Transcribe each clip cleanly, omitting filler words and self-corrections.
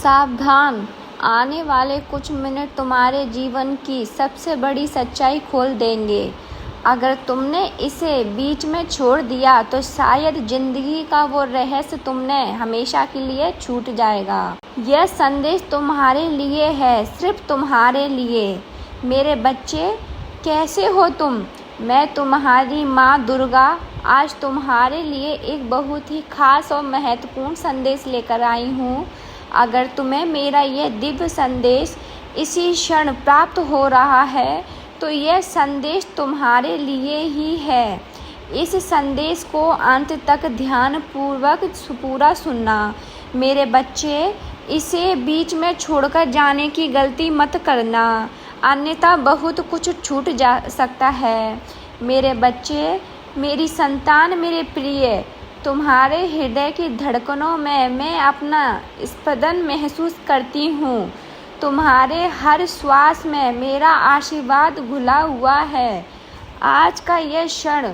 सावधान, आने वाले कुछ मिनट तुम्हारे जीवन की सबसे बड़ी सच्चाई खोल देंगे। अगर तुमने इसे बीच में छोड़ दिया तो शायद जिंदगी का वो रहस्य तुमने हमेशा के लिए छूट जाएगा। यह संदेश तुम्हारे लिए है, सिर्फ तुम्हारे लिए। मेरे बच्चे, कैसे हो तुम? मैं तुम्हारी माँ दुर्गा आज तुम्हारे लिए एक बहुत ही खास और महत्वपूर्ण संदेश लेकर आई हूँ। अगर तुम्हें मेरा यह दिव्य संदेश इसी क्षण प्राप्त हो रहा है तो यह संदेश तुम्हारे लिए ही है। इस संदेश को अंत तक ध्यानपूर्वक पूरा सुनना। मेरे बच्चे, इसे बीच में छोड़कर जाने की गलती मत करना, अन्यथा बहुत कुछ छूट जा सकता है। मेरे बच्चे, मेरी संतान, मेरे प्रिय, तुम्हारे हृदय की धड़कनों में मैं अपना स्पंदन महसूस करती हूँ। तुम्हारे हर श्वास में मेरा आशीर्वाद घुला हुआ है। आज का यह क्षण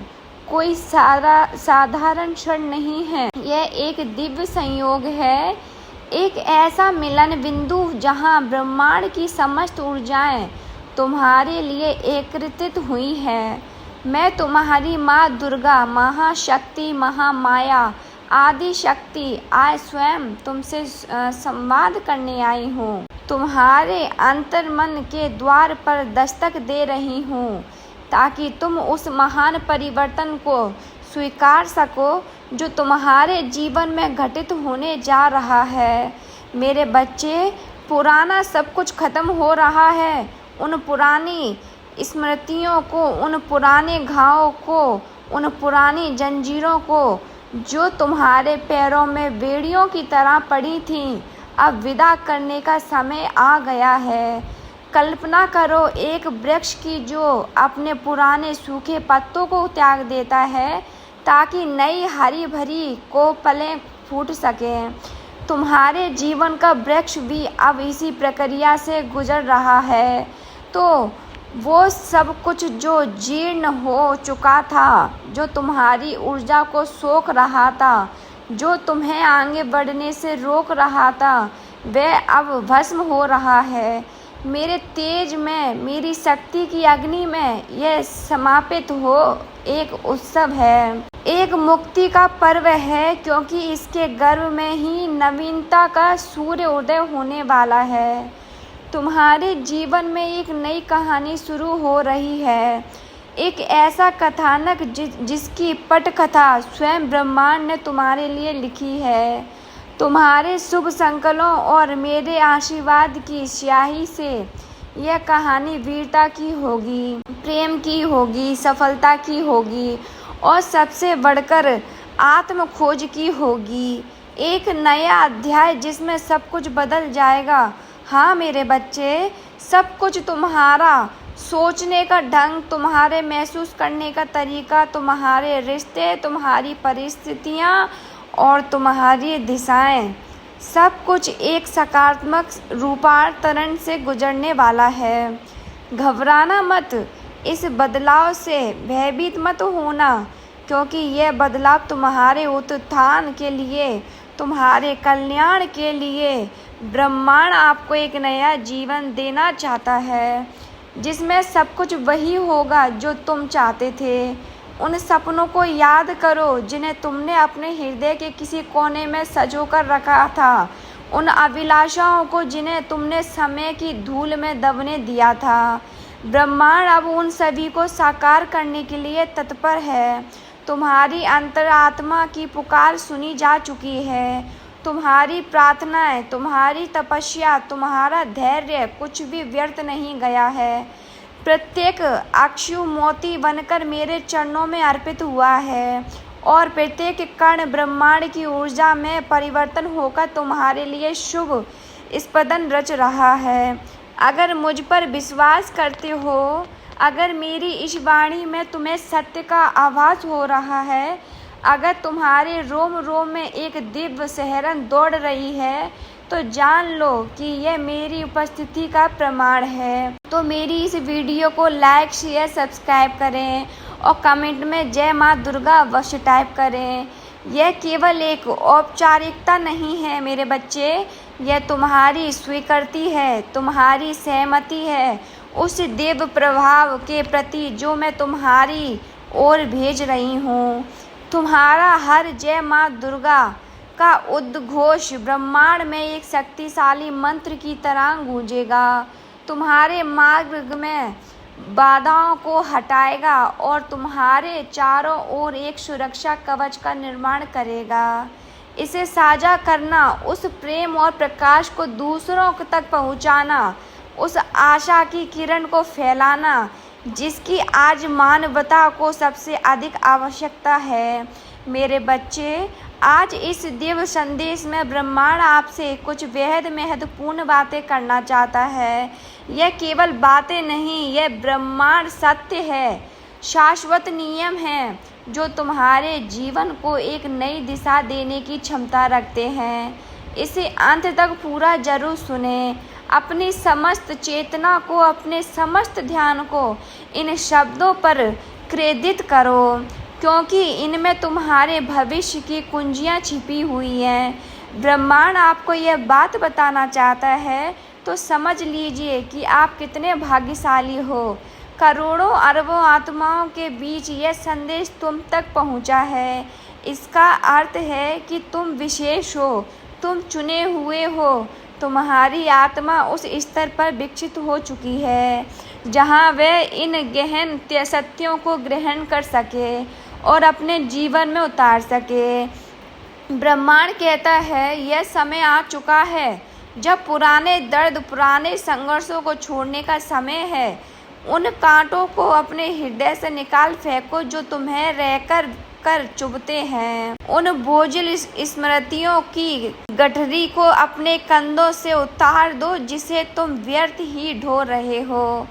कोई साधारण क्षण नहीं है, यह एक दिव्य संयोग है, एक ऐसा मिलन बिंदु जहाँ ब्रह्मांड की समस्त ऊर्जाएं तुम्हारे लिए एकत्रित हुई है। मैं तुम्हारी माँ दुर्गा, महाशक्ति, महामाया, आदि शक्ति आज स्वयं तुमसे संवाद करने आई हूँ। तुम्हारे अंतर्मन के द्वार पर दस्तक दे रही हूँ ताकि तुम उस महान परिवर्तन को स्वीकार सको जो तुम्हारे जीवन में घटित होने जा रहा है। मेरे बच्चे, पुराना सब कुछ खत्म हो रहा है। उन पुरानी स्मृतियों को, उन पुराने घावों को, उन पुरानी जंजीरों को जो तुम्हारे पैरों में बेड़ियों की तरह पड़ी थीं, अब विदा करने का समय आ गया है। कल्पना करो एक वृक्ष की जो अपने पुराने सूखे पत्तों को त्याग देता है ताकि नई हरी भरी कोपलें फूट सकें। तुम्हारे जीवन का वृक्ष भी अब इसी प्रक्रिया से गुजर रहा है। तो वो सब कुछ जो जीर्ण हो चुका था, जो तुम्हारी ऊर्जा को सोख रहा था, जो तुम्हें आगे बढ़ने से रोक रहा था, वह अब भस्म हो रहा है। मेरे तेज में, मेरी शक्ति की अग्नि में यह समापित हो एक उत्सव है, एक मुक्ति का पर्व है, क्योंकि इसके गर्भ में ही नवीनता का सूर्य उदय होने वाला है। तुम्हारे जीवन में एक नई कहानी शुरू हो रही है, एक ऐसा कथानक जिसकी पटकथा स्वयं ब्रह्मांड ने तुम्हारे लिए लिखी है। तुम्हारे शुभ संकल्पों और मेरे आशीर्वाद की स्याही से यह कहानी वीरता की होगी, प्रेम की होगी, सफलता की होगी और सबसे बढ़कर आत्म खोज की होगी। एक नया अध्याय जिसमें सब कुछ बदल जाएगा। हाँ मेरे बच्चे, सब कुछ तुम्हारा सोचने का ढंग, तुम्हारे महसूस करने का तरीका, तुम्हारे रिश्ते, तुम्हारी परिस्थितियाँ और तुम्हारी दिशाएं, सब कुछ एक सकारात्मक रूपांतरण से गुजरने वाला है। घबराना मत, इस बदलाव से भयभीत मत होना, क्योंकि यह बदलाव तुम्हारे उत्थान के लिए, तुम्हारे कल्याण के लिए ब्रह्मांड आपको एक नया जीवन देना चाहता है, जिसमें सब कुछ वही होगा जो तुम चाहते थे। उन सपनों को याद करो जिन्हें तुमने अपने हृदय के किसी कोने में सजो कर रखा था, उन अभिलाषाओं को जिन्हें तुमने समय की धूल में दबने दिया था। ब्रह्मांड अब उन सभी को साकार करने के लिए तत्पर है। तुम्हारी अंतरात्मा की पुकार सुनी जा चुकी है। तुम्हारी प्रार्थनाएं, तुम्हारी तपस्या, तुम्हारा धैर्य कुछ भी व्यर्थ नहीं गया है। प्रत्येक अक्षु मोती बनकर मेरे चरणों में अर्पित हुआ है और प्रत्येक कण ब्रह्मांड की ऊर्जा में परिवर्तन होकर तुम्हारे लिए शुभ स्पंदन रच रहा है। अगर मुझ पर विश्वास करते हो, अगर मेरी इस वाणी में तुम्हें सत्य का आभास हो रहा है, अगर तुम्हारे रोम रोम में एक दिव्य सिहरन दौड़ रही है, तो जान लो कि यह मेरी उपस्थिति का प्रमाण है। तो मेरी इस वीडियो को लाइक, शेयर, सब्सक्राइब करें और कमेंट में जय माँ दुर्गा अवश्य टाइप करें। यह केवल एक औपचारिकता नहीं है मेरे बच्चे, यह तुम्हारी स्वीकृति है, तुम्हारी सहमति है उस दिव्य प्रभाव के प्रति जो मैं तुम्हारी ओर भेज रही हूँ। तुम्हारा हर जय माँ दुर्गा का उद्घोष ब्रह्मांड में एक शक्तिशाली मंत्र की तरह गूंजेगा, तुम्हारे मार्ग में बाधाओं को हटाएगा और तुम्हारे चारों ओर एक सुरक्षा कवच का निर्माण करेगा। इसे साझा करना, उस प्रेम और प्रकाश को दूसरों तक पहुंचाना, उस आशा की किरण को फैलाना जिसकी आज मानवता को सबसे अधिक आवश्यकता है। मेरे बच्चे, आज इस दिव्य संदेश में ब्रह्मांड आपसे कुछ बेहद महत्वपूर्ण बातें करना चाहता है। यह केवल बातें नहीं, यह ब्रह्मांड सत्य है, शाश्वत नियम है जो तुम्हारे जीवन को एक नई दिशा देने की क्षमता रखते हैं। इसे अंत तक पूरा जरूर सुने। अपनी समस्त चेतना को, अपने समस्त ध्यान को इन शब्दों पर केंद्रित करो, क्योंकि इनमें तुम्हारे भविष्य की कुंजियां छिपी हुई हैं। ब्रह्मांड आपको यह बात बताना चाहता है तो समझ लीजिए कि आप कितने भाग्यशाली हो। करोड़ों अरबों आत्माओं के बीच यह संदेश तुम तक पहुंचा है। इसका अर्थ है कि तुम विशेष हो, तुम चुने हुए हो। तुम्हारी आत्मा उस स्तर पर विकसित हो चुकी है जहां वह इन गहन सत्यों को ग्रहण कर सके और अपने जीवन में उतार सके। ब्रह्मांड कहता है, यह समय आ चुका है जब पुराने दर्द, पुराने संघर्षों को छोड़ने का समय है। उन कांटों को अपने हृदय से निकाल फेंको जो तुम्हें रहकर चुभते हैं। उन बोझिल स्मृतियों की गठरी को अपने कंधों से उतार दो जिसे तुम व्यर्थ ही ढो रहे हो।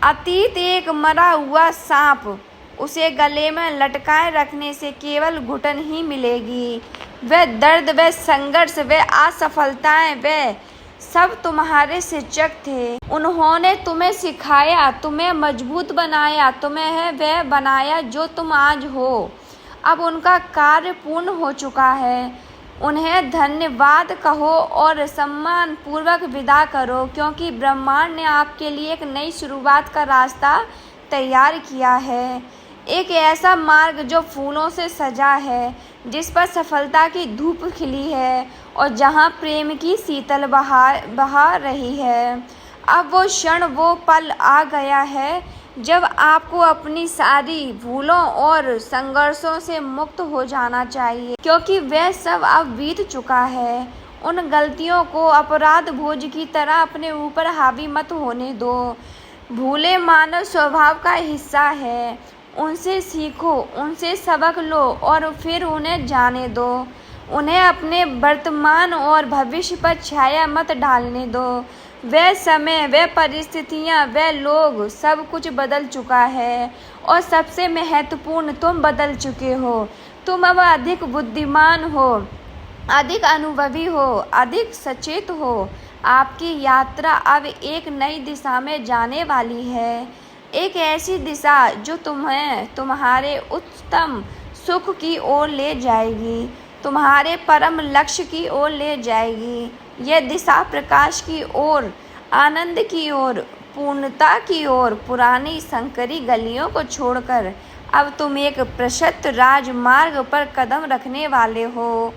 अतीत एक मरा हुआ सांप, उसे गले में लटकाए रखने से केवल घुटन ही मिलेगी। वह दर्द, वह संघर्ष, वह असफलताएं, वह सब तुम्हारे शिक्षक थे। उन्होंने तुम्हें सिखाया, तुम्हें मजबूत बनाया, तुम्हें वह बनाया जो तुम आज हो। अब उनका कार्य पूर्ण हो चुका है। उन्हें धन्यवाद कहो और सम्मान पूर्वक विदा करो, क्योंकि ब्रह्मांड ने आपके लिए एक नई शुरुआत का रास्ता तैयार किया है। एक ऐसा मार्ग जो फूलों से सजा है, जिस पर सफलता की धूप खिली है और जहां प्रेम की शीतल बहा रही है। अब वो क्षण, वो पल आ गया है जब आपको अपनी सारी भूलों और संघर्षों से मुक्त हो जाना चाहिए, क्योंकि वह सब अब बीत चुका है। उन गलतियों को अपराध बोझ की तरह अपने ऊपर हावी मत होने दो। भूले मानव स्वभाव का हिस्सा है। उनसे सीखो, उनसे सबक लो और फिर उन्हें जाने दो। उन्हें अपने वर्तमान और भविष्य पर छाया मत डालने दो। वह समय, वह परिस्थितियाँ, वह लोग, सब कुछ बदल चुका है और सबसे महत्वपूर्ण, तुम बदल चुके हो। तुम अब अधिक बुद्धिमान हो, अधिक अनुभवी हो, अधिक सचेत हो। आपकी यात्रा अब एक नई दिशा में जाने वाली है, एक ऐसी दिशा जो तुम्हें तुम्हारे उच्चतम सुख की ओर ले जाएगी, तुम्हारे परम लक्ष्य की ओर ले जाएगी। यह दिशा प्रकाश की ओर, आनंद की ओर, पूर्णता की ओर। पुरानी संकरी गलियों को छोड़कर अब तुम एक प्रशस्त राजमार्ग पर कदम रखने वाले हो।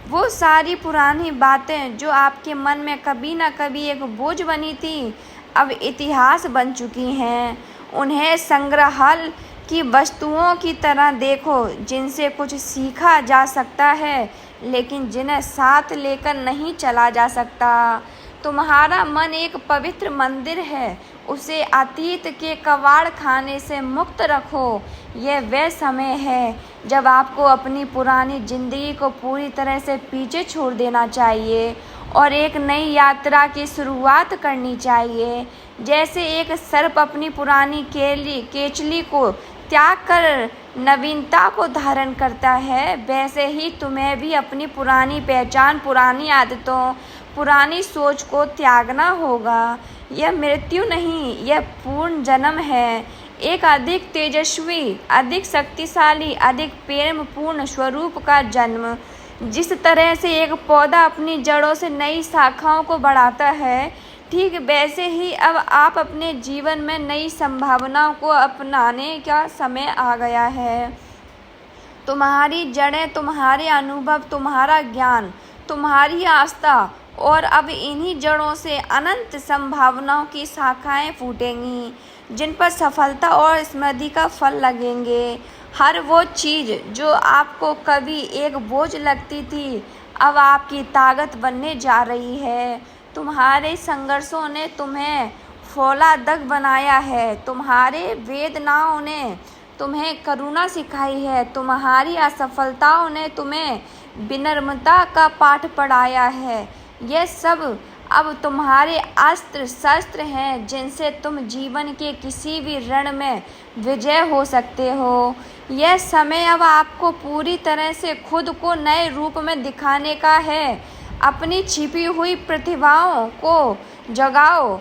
वो सारी पुरानी बातें जो आपके मन में कभी न कभी एक बोझ बनी थी, अब इतिहास बन चुकी हैं। उन्हें संग्रहालय की वस्तुओं की तरह देखो, जिनसे कुछ सीखा जा सकता है लेकिन जिन्हें साथ लेकर नहीं चला जा सकता। तुम्हारा मन एक पवित्र मंदिर है, उसे अतीत के कबाड़ खाने से मुक्त रखो। यह वह समय है जब आपको अपनी पुरानी जिंदगी को पूरी तरह से पीछे छोड़ देना चाहिए और एक नई यात्रा की शुरुआत करनी चाहिए। जैसे एक सर्प अपनी पुरानी केचली को त्याग कर नवीनता को धारण करता है, वैसे ही तुम्हें भी अपनी पुरानी पहचान, पुरानी आदतों, पुरानी सोच को त्यागना होगा। यह मृत्यु नहीं, यह पूर्ण जन्म है, एक अधिक तेजस्वी, अधिक शक्तिशाली, अधिक प्रेमपूर्ण स्वरूप का जन्म। जिस तरह से एक पौधा अपनी जड़ों से नई शाखाओं को बढ़ाता है, ठीक वैसे ही अब आप अपने जीवन में नई संभावनाओं को अपनाने का समय आ गया है। तुम्हारी जड़ें, तुम्हारे अनुभव, तुम्हारा ज्ञान, तुम्हारी आस्था, और अब इन्हीं जड़ों से अनंत संभावनाओं की शाखाएं फूटेंगी, जिन पर सफलता और समृद्धि का फल लगेंगे। हर वो चीज़ जो आपको कभी एक बोझ लगती थी, अब आपकी ताकत बनने जा रही है। तुम्हारे संघर्षों ने तुम्हें फौलादग बनाया है, तुम्हारे वेदनाओं ने तुम्हें करुणा सिखाई है, तुम्हारी असफलताओं ने तुम्हें विनम्रता का पाठ पढ़ाया है। ये सब अब तुम्हारे अस्त्र शस्त्र हैं, जिनसे तुम जीवन के किसी भी रण में विजय हो सकते हो। यह समय अब आपको पूरी तरह से खुद को नए रूप में दिखाने का है। अपनी छिपी हुई प्रतिभाओं को जगाओ,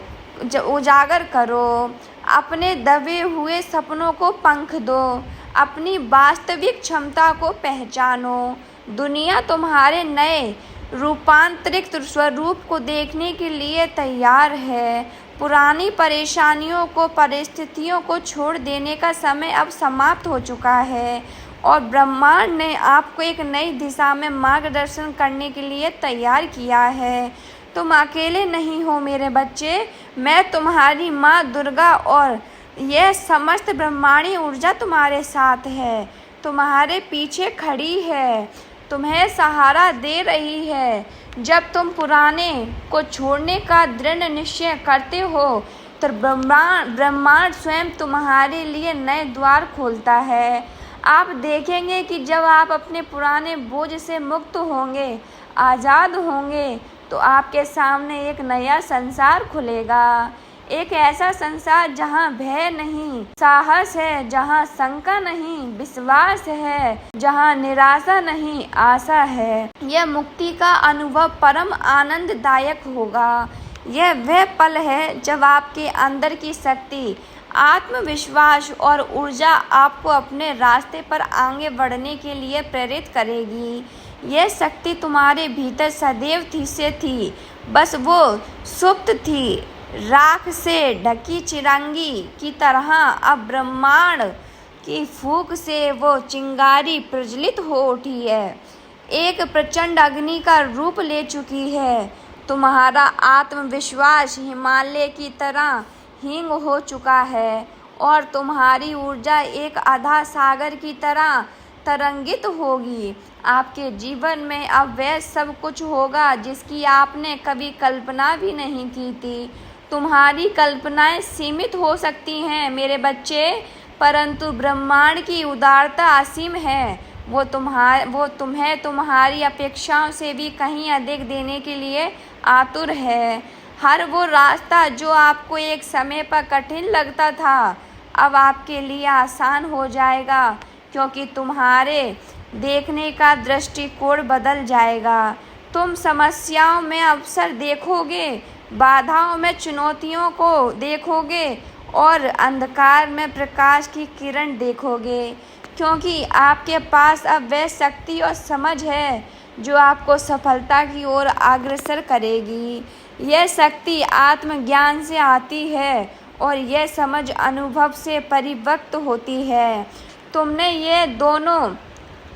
उजागर करो, अपने दबे हुए सपनों को पंख दो, अपनी वास्तविक क्षमता को पहचानो। दुनिया तुम्हारे नए रूपांतरित स्वरूप को देखने के लिए तैयार है। पुरानी परेशानियों को, परिस्थितियों को छोड़ देने का समय अब समाप्त हो चुका है और ब्रह्मांड ने आपको एक नई दिशा में मार्गदर्शन करने के लिए तैयार किया है। तुम अकेले नहीं हो मेरे बच्चे, मैं तुम्हारी माँ दुर्गा और यह समस्त ब्रह्मांडी ऊर्जा तुम्हारे साथ है, तुम्हारे पीछे खड़ी है, तुम्हें सहारा दे रही है। जब तुम पुराने को छोड़ने का दृढ़ निश्चय करते हो, तो ब्रह्मांड स्वयं तुम्हारे लिए नए द्वार खोलता है। आप देखेंगे कि जब आप अपने पुराने बोझ से मुक्त होंगे, आज़ाद होंगे, तो आपके सामने एक नया संसार खुलेगा। एक ऐसा संसार जहाँ भय नहीं, साहस है, जहाँ शंका नहीं, विश्वास है, जहाँ निराशा नहीं, आशा है। यह मुक्ति का अनुभव परम आनंददायक होगा। यह वह पल है जब आपके अंदर की शक्ति, आत्मविश्वास और ऊर्जा आपको अपने रास्ते पर आगे बढ़ने के लिए प्रेरित करेगी। यह शक्ति तुम्हारे भीतर सदैव थी, बस वो सुप्त थी। राख से ढकी चिरंगी की तरह अब ब्रह्मांड की फूंक से वो चिंगारी प्रज्वलित हो उठी है, एक प्रचंड अग्नि का रूप ले चुकी है। तुम्हारा आत्मविश्वास हिमालय की तरह हींग हो चुका है और तुम्हारी ऊर्जा एक अथाह सागर की तरह तरंगित होगी। आपके जीवन में अब वह सब कुछ होगा जिसकी आपने कभी कल्पना भी नहीं की थी। तुम्हारी कल्पनाएं सीमित हो सकती हैं मेरे बच्चे, परंतु ब्रह्मांड की उदारता असीम है। वो तुम्हें तुम्हारी अपेक्षाओं से भी कहीं अधिक देने के लिए आतुर है। हर वो रास्ता जो आपको एक समय पर कठिन लगता था, अब आपके लिए आसान हो जाएगा, क्योंकि तुम्हारे देखने का दृष्टिकोण बदल जाएगा। तुम समस्याओं में अवसर देखोगे, बाधाओं में चुनौतियों को देखोगे और अंधकार में प्रकाश की किरण देखोगे, क्योंकि आपके पास अब वह शक्ति और समझ है जो आपको सफलता की ओर अग्रसर करेगी। यह शक्ति आत्मज्ञान से आती है और यह समझ अनुभव से परिपक्व होती है। तुमने ये दोनों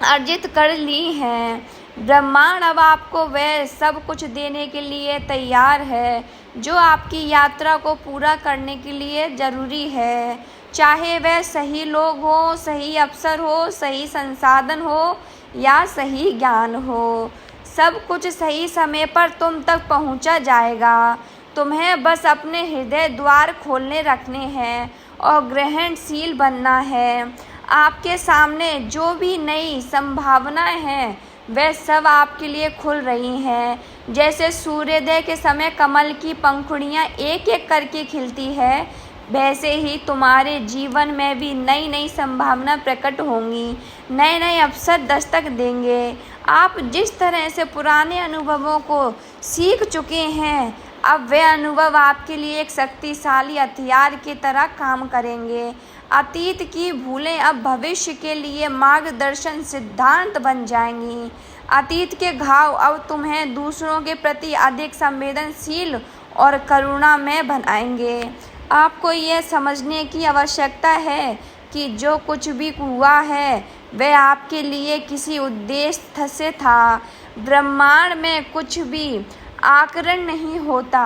अर्जित कर ली हैं। ब्रह्मांड अब आपको वह सब कुछ देने के लिए तैयार है जो आपकी यात्रा को पूरा करने के लिए ज़रूरी है। चाहे वह सही लोग हो, सही अवसर हो, सही संसाधन हो या सही ज्ञान हो, सब कुछ सही समय पर तुम तक पहुंचा जाएगा। तुम्हें बस अपने हृदय द्वार खोलने रखने हैं और ग्रहणशील बनना है। आपके सामने जो भी नई संभावनाएं हैं, वह सब आपके लिए खुल रही हैं। जैसे सूर्योदय के समय कमल की पंखुड़ियां एक एक करके खिलती है, वैसे ही तुम्हारे जीवन में भी नई नई संभावना प्रकट होंगी, नए नए अवसर दस्तक देंगे। आप जिस तरह से पुराने अनुभवों को सीख चुके हैं, अब वे अनुभव आपके लिए एक शक्तिशाली हथियार की तरह काम करेंगे। अतीत की भूलें अब भविष्य के लिए मार्गदर्शन सिद्धांत बन जाएंगी। अतीत के घाव अब तुम्हें दूसरों के प्रति अधिक संवेदनशील और करुणामय बनाएंगे। आपको यह समझने की आवश्यकता है कि जो कुछ भी हुआ है वह आपके लिए किसी उद्देश्य से था। ब्रह्मांड में कुछ भी आकरण नहीं होता।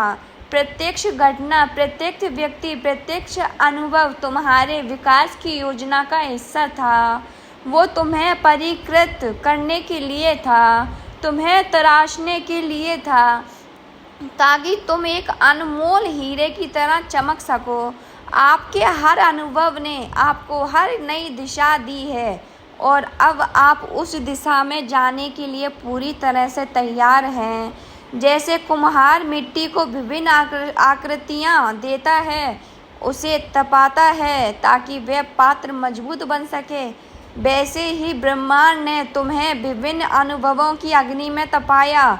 प्रत्यक्ष घटना, प्रत्येक व्यक्ति, प्रत्यक्ष अनुभव तुम्हारे विकास की योजना का हिस्सा था। वो तुम्हें परिष्कृत करने के लिए था, तुम्हें तराशने के लिए था, ताकि तुम एक अनमोल हीरे की तरह चमक सको। आपके हर अनुभव ने आपको हर नई दिशा दी है और अब आप उस दिशा में जाने के लिए पूरी तरह से तैयार हैं। जैसे कुम्हार मिट्टी को विभिन्न आकृतियाँ देता है, उसे तपाता है ताकि वह पात्र मजबूत बन सके, वैसे ही ब्रह्मांड ने तुम्हें विभिन्न अनुभवों की अग्नि में तपाया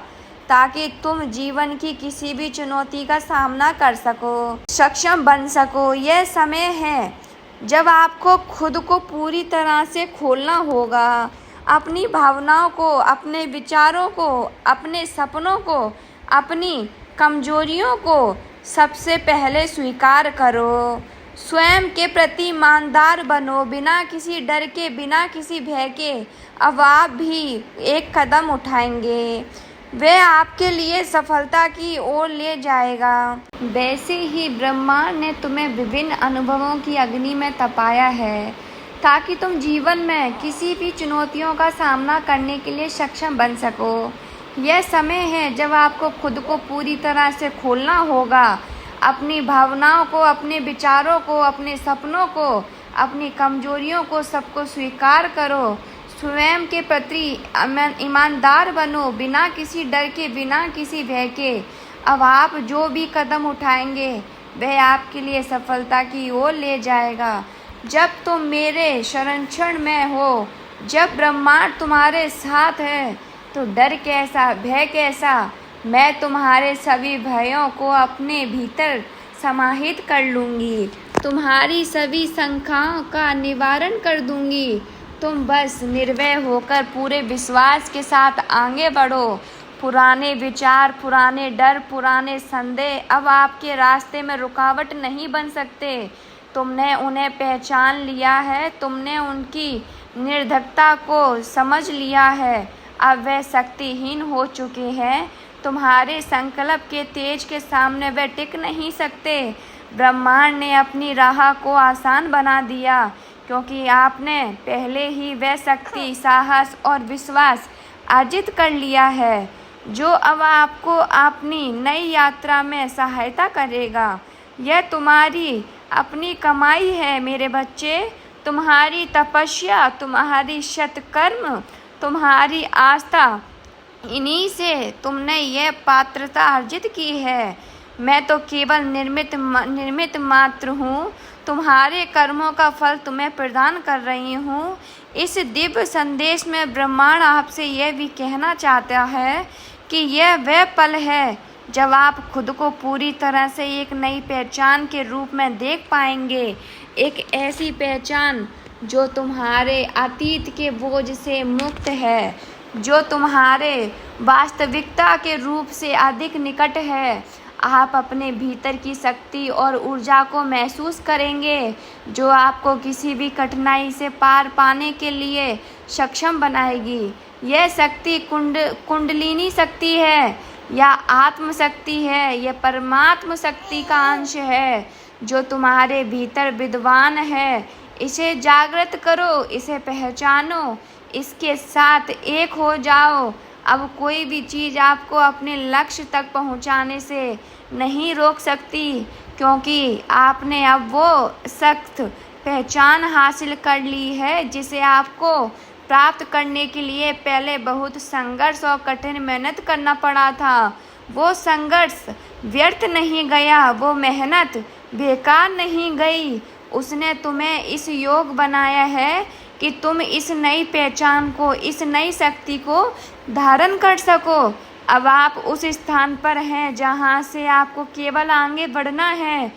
ताकि तुम जीवन की किसी भी चुनौती का सामना कर सको, सक्षम बन सको। यह समय है जब आपको खुद को पूरी तरह से खोलना होगा। अपनी भावनाओं को, अपने विचारों को, अपने सपनों को, अपनी कमजोरियों को सबसे पहले स्वीकार करो। स्वयं के प्रति ईमानदार बनो, बिना किसी डर के, बिना किसी भय के। अब आप भी एक कदम उठाएंगे, वह आपके लिए सफलता की ओर ले जाएगा। वैसे ही ब्रह्मांड ने तुम्हें विभिन्न अनुभवों की अग्नि में तपाया है ताकि तुम जीवन में किसी भी चुनौतियों का सामना करने के लिए सक्षम बन सको। यह समय है जब आपको खुद को पूरी तरह से खोलना होगा। अपनी भावनाओं को, अपने विचारों को, अपने सपनों को, अपनी कमजोरियों को सबको स्वीकार करो। स्वयं के प्रति ईमानदार बनो, बिना किसी डर के, बिना किसी भय के। अब आप जो भी कदम उठाएंगे वह आपके लिए सफलता की ओर ले जाएगा। जब तुम मेरे संरक्षण में हो, जब ब्रह्मांड तुम्हारे साथ है, तो डर कैसा, भय कैसा। मैं तुम्हारे सभी भयों को अपने भीतर समाहित कर लूँगी, तुम्हारी सभी शंकाओं का निवारण कर दूँगी। तुम बस निर्भय होकर पूरे विश्वास के साथ आगे बढ़ो। पुराने विचार, पुराने डर, पुराने संदेह अब आपके रास्ते में रुकावट नहीं बन सकते। तुमने उन्हें पहचान लिया है, तुमने उनकी निर्धकता को समझ लिया है। अब वे शक्तिहीन हो चुके हैं। तुम्हारे संकल्प के तेज के सामने वे टिक नहीं सकते। ब्रह्मांड ने अपनी राह को आसान बना दिया क्योंकि आपने पहले ही वह शक्ति, साहस और विश्वास अर्जित कर लिया है जो अब आपको अपनी नई यात्रा में सहायता करेगा। यह तुम्हारी अपनी कमाई है मेरे बच्चे, तुम्हारी तपस्या, तुम्हारी सत्कर्म, तुम्हारी आस्था, इन्हीं से तुमने यह पात्रता अर्जित की है। मैं तो केवल निर्मित मात्र हूँ, तुम्हारे कर्मों का फल तुम्हें प्रदान कर रही हूँ। इस दिव्य संदेश में ब्रह्मांड आपसे यह भी कहना चाहता है कि यह वह पल है जब आप खुद को पूरी तरह से एक नई पहचान के रूप में देख पाएंगे। एक ऐसी पहचान जो तुम्हारे अतीत के बोझ से मुक्त है, जो तुम्हारे वास्तविकता के रूप से अधिक निकट है। आप अपने भीतर की शक्ति और ऊर्जा को महसूस करेंगे जो आपको किसी भी कठिनाई से पार पाने के लिए सक्षम बनाएगी। यह शक्ति कुंडलिनी शक्ति है या आत्म शक्ति है, यह परमात्म शक्ति का अंश है जो तुम्हारे भीतर विद्वान है। इसे जागृत करो, इसे पहचानो, इसके साथ एक हो जाओ। अब कोई भी चीज़ आपको अपने लक्ष्य तक पहुंचाने से नहीं रोक सकती क्योंकि आपने अब वो सख्त पहचान हासिल कर ली है जिसे आपको प्राप्त करने के लिए पहले बहुत संघर्ष और कठिन मेहनत करना पड़ा था। वो संघर्ष व्यर्थ नहीं गया, वो मेहनत बेकार नहीं गई। उसने तुम्हें इस योग बनाया है कि तुम इस नई पहचान को, इस नई शक्ति को धारण कर सको। अब आप उस स्थान पर हैं जहां से आपको केवल आगे बढ़ना है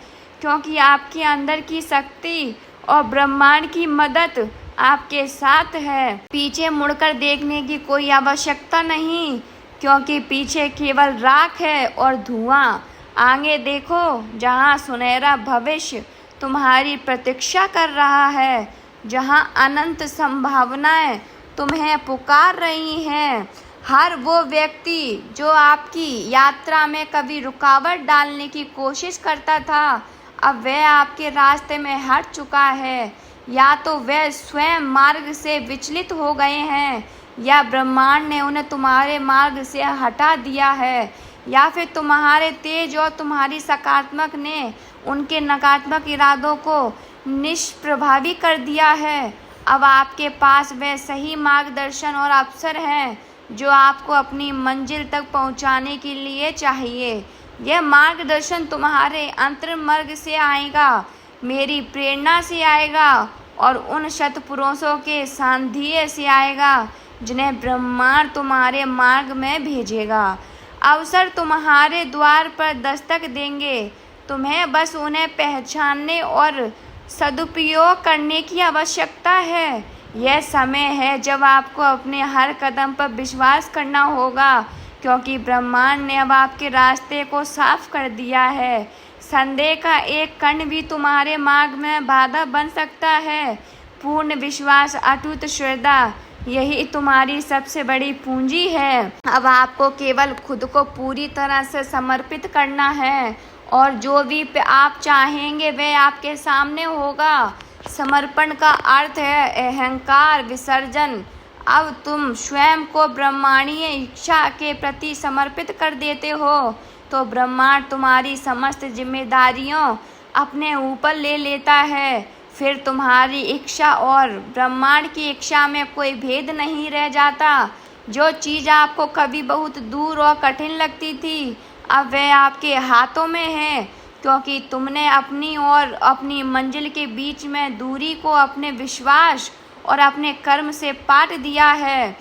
क्योंकि आपके अंदर की शक्ति और ब्रह्मांड की मदद आपके साथ है। पीछे मुड़कर देखने की कोई आवश्यकता नहीं, क्योंकि पीछे केवल राख है और धुआं। आगे देखो, जहाँ सुनहरा भविष्य तुम्हारी प्रतीक्षा कर रहा है, जहाँ अनंत संभावनाएं तुम्हें पुकार रही हैं। हर वो व्यक्ति जो आपकी यात्रा में कभी रुकावट डालने की कोशिश करता था, अब वह आपके रास्ते में हट चुका है। या तो वे स्वयं मार्ग से विचलित हो गए हैं, या ब्रह्मांड ने उन्हें तुम्हारे मार्ग से हटा दिया है, या फिर तुम्हारे तेज और तुम्हारी सकारात्मक ने उनके नकारात्मक इरादों को निष्प्रभावी कर दिया है। अब आपके पास वह सही मार्गदर्शन और अवसर हैं जो आपको अपनी मंजिल तक पहुंचाने के लिए चाहिए। यह मार्गदर्शन तुम्हारे अंतर्मर्ग से आएगा, मेरी प्रेरणा से आएगा और उन सत्पुरुषों के सानिध्य से आएगा जिन्हें ब्रह्मांड तुम्हारे मार्ग में भेजेगा। अवसर तुम्हारे द्वार पर दस्तक देंगे, तुम्हें बस उन्हें पहचानने और सदुपयोग करने की आवश्यकता है। यह समय है जब आपको अपने हर कदम पर विश्वास करना होगा, क्योंकि ब्रह्मांड ने अब आपके रास्ते को साफ कर दिया है। संदेह का एक कण भी तुम्हारे मार्ग में बाधा बन सकता है। पूर्ण विश्वास, अटूट श्रद्धा, यही तुम्हारी सबसे बड़ी पूंजी है। अब आपको केवल खुद को पूरी तरह से समर्पित करना है, और जो भी आप चाहेंगे वह आपके सामने होगा। समर्पण का अर्थ है अहंकार विसर्जन। अब तुम स्वयं को ब्रह्मांडीय इच्छा के प्रति समर्पित कर देते हो, तो ब्रह्मांड तुम्हारी समस्त जिम्मेदारियों अपने ऊपर ले लेता है। फिर तुम्हारी इच्छा और ब्रह्मांड की इच्छा में कोई भेद नहीं रह जाता। जो चीज़ आपको कभी बहुत दूर और कठिन लगती थी, अब वह आपके हाथों में है, क्योंकि तुमने अपनी और अपनी मंजिल के बीच में दूरी को अपने विश्वास और अपने कर्म से पाट दिया है।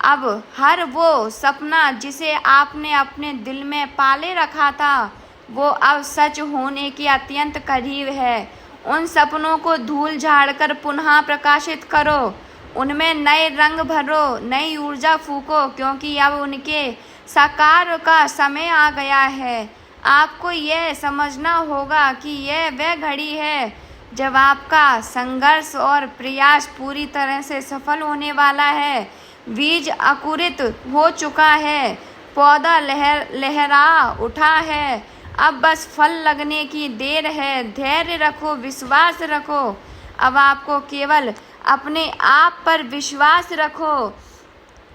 अब हर वो सपना जिसे आपने अपने दिल में पाले रखा था, वो अब सच होने के अत्यंत करीब है। उन सपनों को धूल झाड़कर पुनः प्रकाशित करो, उनमें नए रंग भरो, नई ऊर्जा फूको, क्योंकि अब उनके साकार का समय आ गया है। आपको यह समझना होगा कि यह वह घड़ी है जब आपका संघर्ष और प्रयास पूरी तरह से सफल होने वाला है। बीज अंकुरित हो चुका है, पौधा लहरा उठा है, अब बस फल लगने की देर है। धैर्य रखो, विश्वास रखो। अब आपको केवल अपने आप पर विश्वास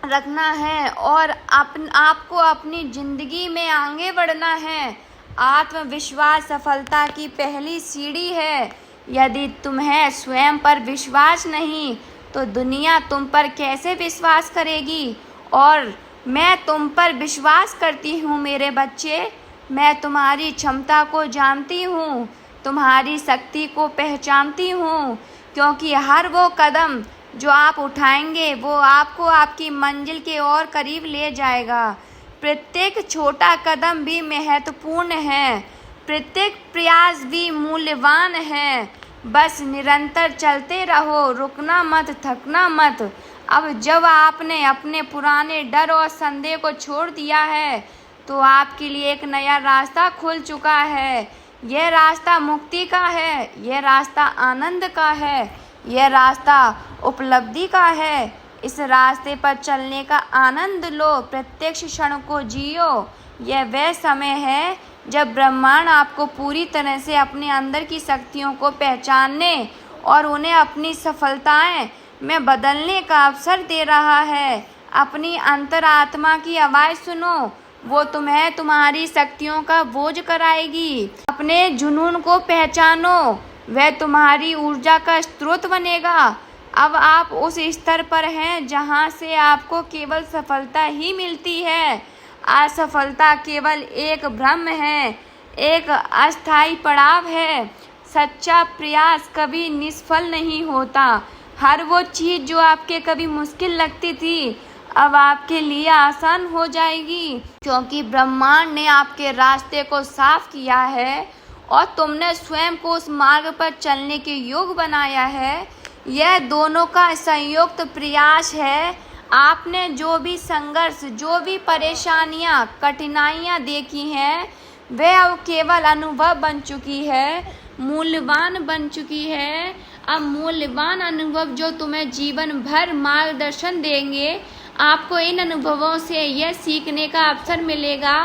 रखना है और आपको अपनी जिंदगी में आगे बढ़ना है। आत्मविश्वास सफलता की पहली सीढ़ी है। यदि तुम्हें स्वयं पर विश्वास नहीं, तो दुनिया तुम पर कैसे विश्वास करेगी? और मैं तुम पर विश्वास करती हूँ मेरे बच्चे। मैं तुम्हारी क्षमता को जानती हूँ, तुम्हारी शक्ति को पहचानती हूँ, क्योंकि हर वो कदम जो आप उठाएंगे वो आपको आपकी मंजिल के और करीब ले जाएगा। प्रत्येक छोटा कदम भी महत्वपूर्ण है, प्रत्येक प्रयास भी मूल्यवान है। बस निरंतर चलते रहो, रुकना मत, थकना मत। अब जब आपने अपने पुराने डर और संदेह को छोड़ दिया है, तो आपके लिए एक नया रास्ता खुल चुका है। यह रास्ता मुक्ति का है, यह रास्ता आनंद का है, यह रास्ता उपलब्धि का है। इस रास्ते पर चलने का आनंद लो, प्रत्येक क्षण को जियो। यह वह समय है जब ब्रह्मांड आपको पूरी तरह से अपने अंदर की शक्तियों को पहचानने और उन्हें अपनी सफलताएं में बदलने का अवसर दे रहा है। अपनी अंतरात्मा की आवाज़ सुनो, वो तुम्हें तुम्हारी शक्तियों का बोझ कराएगी। अपने जुनून को पहचानो, वह तुम्हारी ऊर्जा का स्रोत बनेगा। अब आप उस स्तर पर हैं जहां से आपको केवल सफलता ही मिलती है। असफलता केवल एक भ्रम है, एक अस्थायी पड़ाव है। सच्चा प्रयास कभी निष्फल नहीं होता। हर वो चीज़ जो आपके कभी मुश्किल लगती थी, अब आपके लिए आसान हो जाएगी, क्योंकि ब्रह्मांड ने आपके रास्ते को साफ किया है और तुमने स्वयं को उस मार्ग पर चलने के योग्य बनाया है। यह दोनों का संयुक्त प्रयास है। आपने जो भी संघर्ष, जो भी परेशानियां, कठिनाइयां देखी हैं, वह अब केवल अनुभव बन चुकी है, मूल्यवान बन चुकी है। अब मूल्यवान अनुभव जो तुम्हें जीवन भर मार्गदर्शन देंगे। आपको इन अनुभवों से यह सीखने का अवसर मिलेगा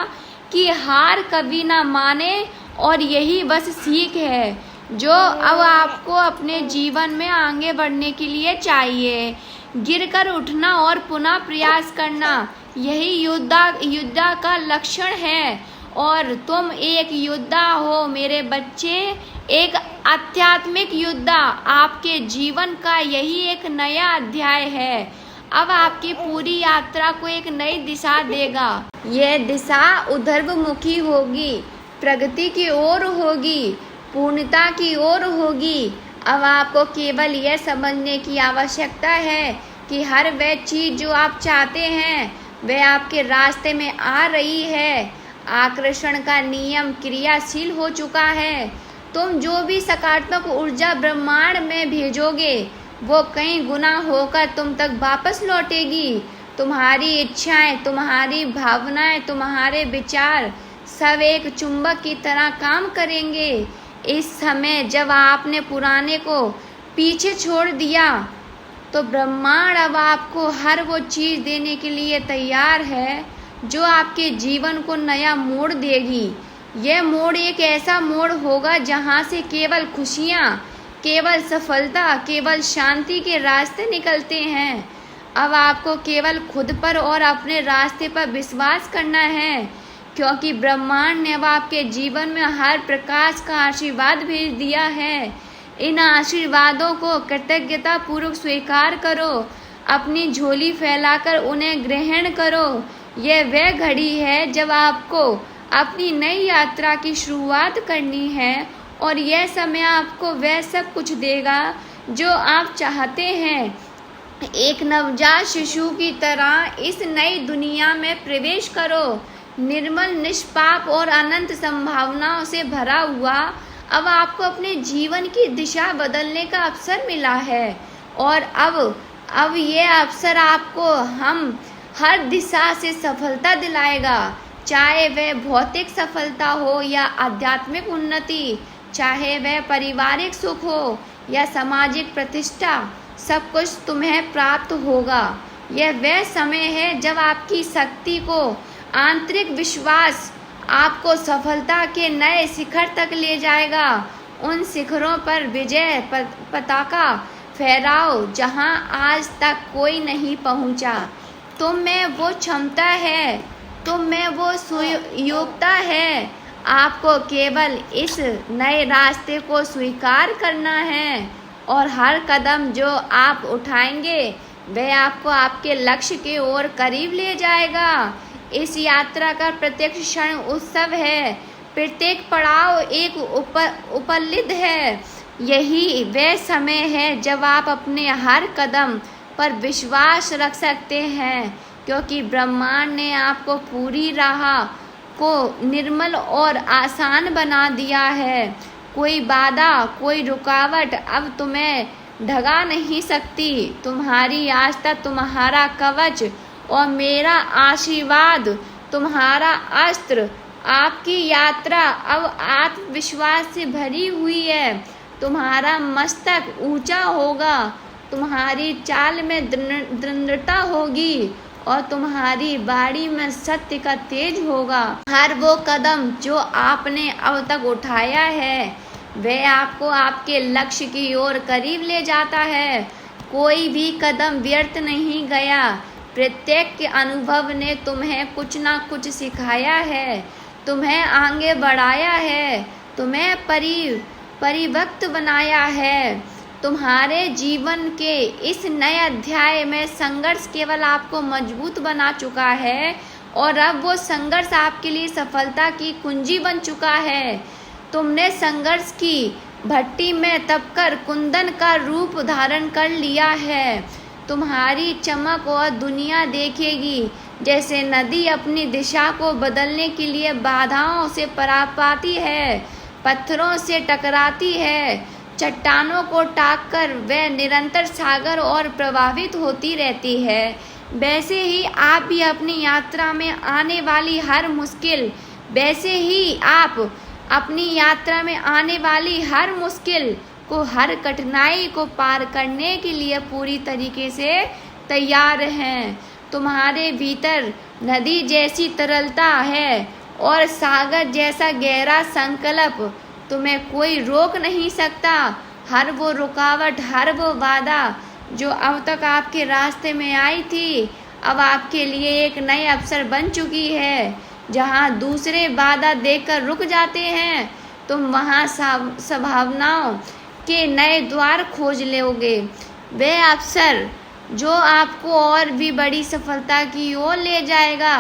कि हार कभी ना माने, और यही बस सीख है जो अब आपको अपने जीवन में आगे बढ़ने के लिए चाहिए। गिरकर उठना और पुनः प्रयास करना, यही योद्धा का लक्षण है। और तुम एक योद्धा हो मेरे बच्चे, एक आध्यात्मिक योद्धा। आपके जीवन का यही एक नया अध्याय है। अब आपकी पूरी यात्रा को एक नई दिशा देगा। यह दिशा ऊर्ध्वमुखी होगी, प्रगति की ओर होगी, पूर्णता की ओर होगी। अब आपको केवल यह समझने की आवश्यकता है कि हर वह चीज जो आप चाहते हैं वह आपके रास्ते में आ रही है। आकर्षण का नियम क्रियाशील हो चुका है। तुम जो भी सकारात्मक ऊर्जा ब्रह्मांड में भेजोगे वो कई गुना होकर तुम तक वापस लौटेगी। तुम्हारी इच्छाएं, तुम्हारी भावनाएं, तुम्हारे विचार सब एक चुंबक की तरह काम करेंगे। इस समय जब आपने पुराने को पीछे छोड़ दिया तो ब्रह्मांड अब आपको हर वो चीज देने के लिए तैयार है जो आपके जीवन को नया मोड़ देगी। यह मोड़ एक ऐसा मोड़ होगा जहां से केवल खुशियां, केवल सफलता, केवल शांति के रास्ते निकलते हैं। अब आपको केवल खुद पर और अपने रास्ते पर विश्वास करना है, क्योंकि ब्रह्मांड ने अब आपके जीवन में हर प्रकार का आशीर्वाद भेज दिया है। इन आशीर्वादों को कृतज्ञता पूर्वक स्वीकार करो, अपनी झोली फैलाकर उन्हें ग्रहण करो। यह वह घड़ी है जब आपको अपनी नई यात्रा की शुरुआत करनी है, और यह समय आपको वह सब कुछ देगा जो आप चाहते हैं। एक नवजात शिशु की तरह इस नई दुनिया में प्रवेश करो, निर्मल, निष्पाप और अनंत संभावनाओं से भरा हुआ। अब आपको अपने जीवन की दिशा बदलने का अवसर मिला है, और अब यह अवसर आपको हर दिशा से सफलता दिलाएगा, चाहे वह भौतिक सफलता हो या आध्यात्मिक उन्नति, चाहे वह पारिवारिक सुख हो या सामाजिक प्रतिष्ठा, सब कुछ तुम्हें प्राप्त होगा। यह वह समय है जब आपकी शक्ति को, आंतरिक विश्वास आपको सफलता के नए शिखर तक ले जाएगा। उन शिखरों पर विजय पताका फहराओ जहां आज तक कोई नहीं पहुंचा। तुम में वो क्षमता है, तुम में वो योग्यता है। आपको केवल इस नए रास्ते को स्वीकार करना है, और हर कदम जो आप उठाएंगे वह आपको आपके लक्ष्य की ओर करीब ले जाएगा। इस यात्रा का प्रत्येक क्षण उत्सव है, प्रत्येक पड़ाव एक उपलब्धि है। यही वह समय है जब आप अपने हर कदम पर विश्वास रख सकते हैं, क्योंकि ब्रह्मांड ने आपको पूरी राह को निर्मल और आसान बना दिया है। कोई बाधा, कोई रुकावट अब तुम्हें ढगा नहीं सकती। तुम्हारी आस्था तुम्हारा कवच और मेरा आशीर्वाद तुम्हारा अस्त्र। आपकी यात्रा अब आत्मविश्वास से भरी हुई है। तुम्हारा मस्तक ऊंचा होगा, तुम्हारी चाल में दृढ़ता होगी, और तुम्हारी बाड़ी में सत्य का तेज होगा। हर वो कदम जो आपने अब तक उठाया है वह आपको आपके लक्ष्य की ओर करीब ले जाता है। कोई भी कदम व्यर्थ नहीं गया। प्रत्येक अनुभव ने तुम्हें कुछ ना कुछ सिखाया है, तुम्हें आगे बढ़ाया है, तुम्हें परिपक्व बनाया है। तुम्हारे जीवन के इस नए अध्याय में संघर्ष केवल आपको मजबूत बना चुका है, और अब वो संघर्ष आपके लिए सफलता की कुंजी बन चुका है। तुमने संघर्ष की भट्टी में तपकर कुंदन का रूप धारण कर लिया है। तुम्हारी चमक और दुनिया देखेगी, जैसे नदी अपनी दिशा को बदलने के लिए बाधाओं से पार पाती है, पत्थरों से टकराती है, चट्टानों को टाककर वह निरंतर सागर और प्रवाहित होती रहती है, वैसे ही आप भी अपनी यात्रा में आने वाली हर मुश्किल को, हर कठिनाई को पार करने के लिए पूरी तरीके से तैयार हैं। तुम्हारे भीतर नदी जैसी तरलता है और सागर जैसा गहरा संकल्प, तुम्हें कोई रोक नहीं सकता। हर वो रुकावट, हर वो बाधा जो अब तक आपके रास्ते में आई थी, अब आपके लिए एक नए अवसर बन चुकी है। जहाँ दूसरे बाधा देखकर रुक जाते हैं, तुम वहाँ संभावनाओं के नए द्वार खोज लोगे। वह अवसर जो आपको और भी बड़ी सफलता की ओर ले जाएगा।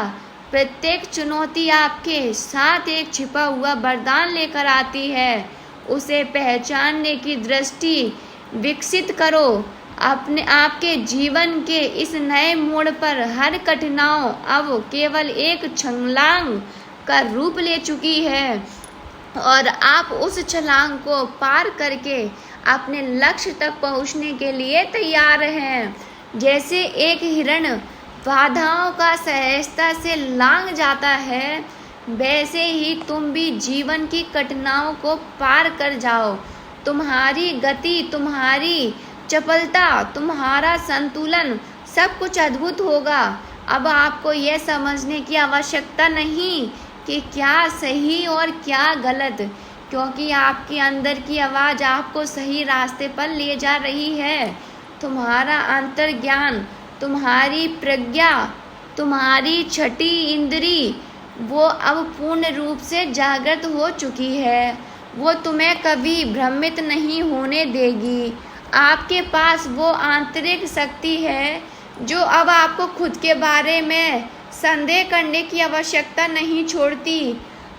प्रत्येक चुनौती आपके साथ एक छिपा हुआ वरदान लेकर आती है। उसे पहचानने की दृष्टि विकसित करो। आपके जीवन के इस नए मोड़ पर हर कठिनाई अब केवल एक छलांग का रूप ले चुकी है और आप उस छलांग को पार करके अपने लक्ष्य तक पहुंचने के लिए तैयार हैं। जैसे एक हिरण बाधाओं का सहजता से लांघ जाता है, वैसे ही तुम भी जीवन की कठिनाइयों को पार कर जाओ। तुम्हारी गति, तुम्हारी चपलता, तुम्हारा संतुलन, सब कुछ अद्भुत होगा। अब आपको यह समझने की आवश्यकता नहीं कि क्या सही और क्या गलत, क्योंकि आपके अंदर की आवाज़ आपको सही रास्ते पर ले जा रही है। तुम्हारा अंतर्ज्ञान, तुम्हारी प्रज्ञा, तुम्हारी छठी इंद्री, वो अब पूर्ण रूप से जागृत हो चुकी है। वो तुम्हें कभी भ्रमित नहीं होने देगी। आपके पास वो आंतरिक शक्ति है जो अब आपको खुद के बारे में संदेह करने की आवश्यकता नहीं छोड़ती।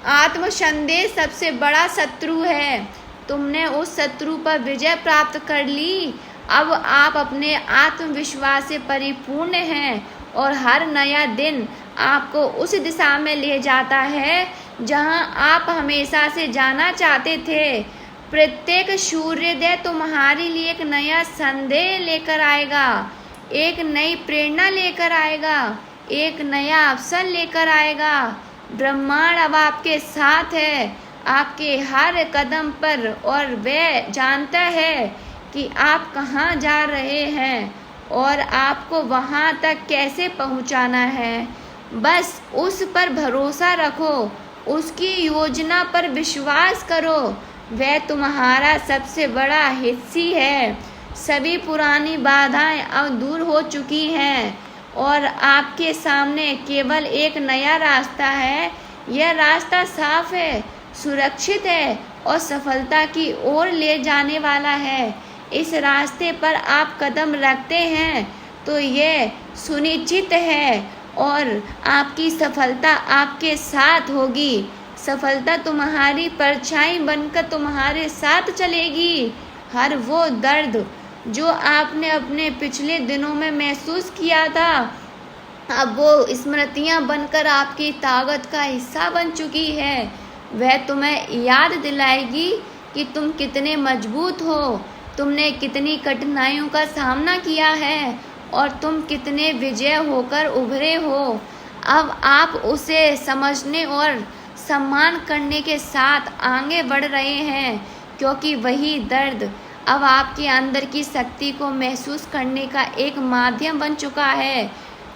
आत्मसंदेह सबसे बड़ा शत्रु है। तुमने उस शत्रु पर विजय प्राप्त कर ली। अब आप अपने आत्मविश्वास से परिपूर्ण हैं और हर नया दिन आपको उस दिशा में ले जाता है जहां आप हमेशा से जाना चाहते थे। प्रत्येक सूर्योदय तुम्हारे लिए एक नया संदेश लेकर आएगा, एक नई प्रेरणा लेकर आएगा, एक नया अवसर लेकर आएगा। ब्रह्मांड अब आपके साथ है, आपके हर कदम पर, और वह जानता है कि आप कहाँ जा रहे हैं और आपको वहाँ तक कैसे पहुँचाना है। बस उस पर भरोसा रखो, उसकी योजना पर विश्वास करो। वह तुम्हारा सबसे बड़ा हिस्सी है। सभी पुरानी बाधाएं अब दूर हो चुकी हैं और आपके सामने केवल एक नया रास्ता है। यह रास्ता साफ है, सुरक्षित है और सफलता की ओर ले जाने वाला है। इस रास्ते पर आप कदम रखते हैं तो यह सुनिश्चित है और आपकी सफलता आपके साथ होगी। सफलता तुम्हारी परछाई बनकर तुम्हारे साथ चलेगी। हर वो दर्द जो आपने अपने पिछले दिनों में महसूस किया था, अब वो स्मृतियां बनकर आपकी ताकत का हिस्सा बन चुकी है। वह तुम्हें याद दिलाएगी कि तुम कितने मजबूत हो, तुमने कितनी कठिनाइयों का सामना किया है और तुम कितने विजय होकर उभरे हो। अब आप उसे समझने और सम्मान करने के साथ आगे बढ़ रहे हैं, क्योंकि वही दर्द अब आपके अंदर की शक्ति को महसूस करने का एक माध्यम बन चुका है।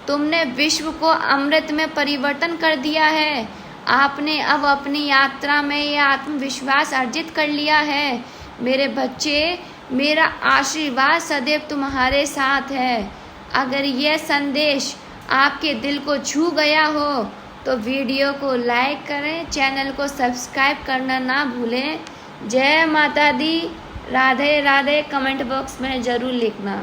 तुमने विश्व को अमृत में परिवर्तन कर दिया है। आपने अब अपनी यात्रा में यह आत्मविश्वास अर्जित कर लिया है। मेरे बच्चे, मेरा आशीर्वाद सदैव तुम्हारे साथ है। अगर यह संदेश आपके दिल को छू गया हो तो वीडियो को लाइक करें, चैनल को सब्सक्राइब करना ना भूलें। जय माता दी, राधे राधे कमेंट बॉक्स में ज़रूर लिखना।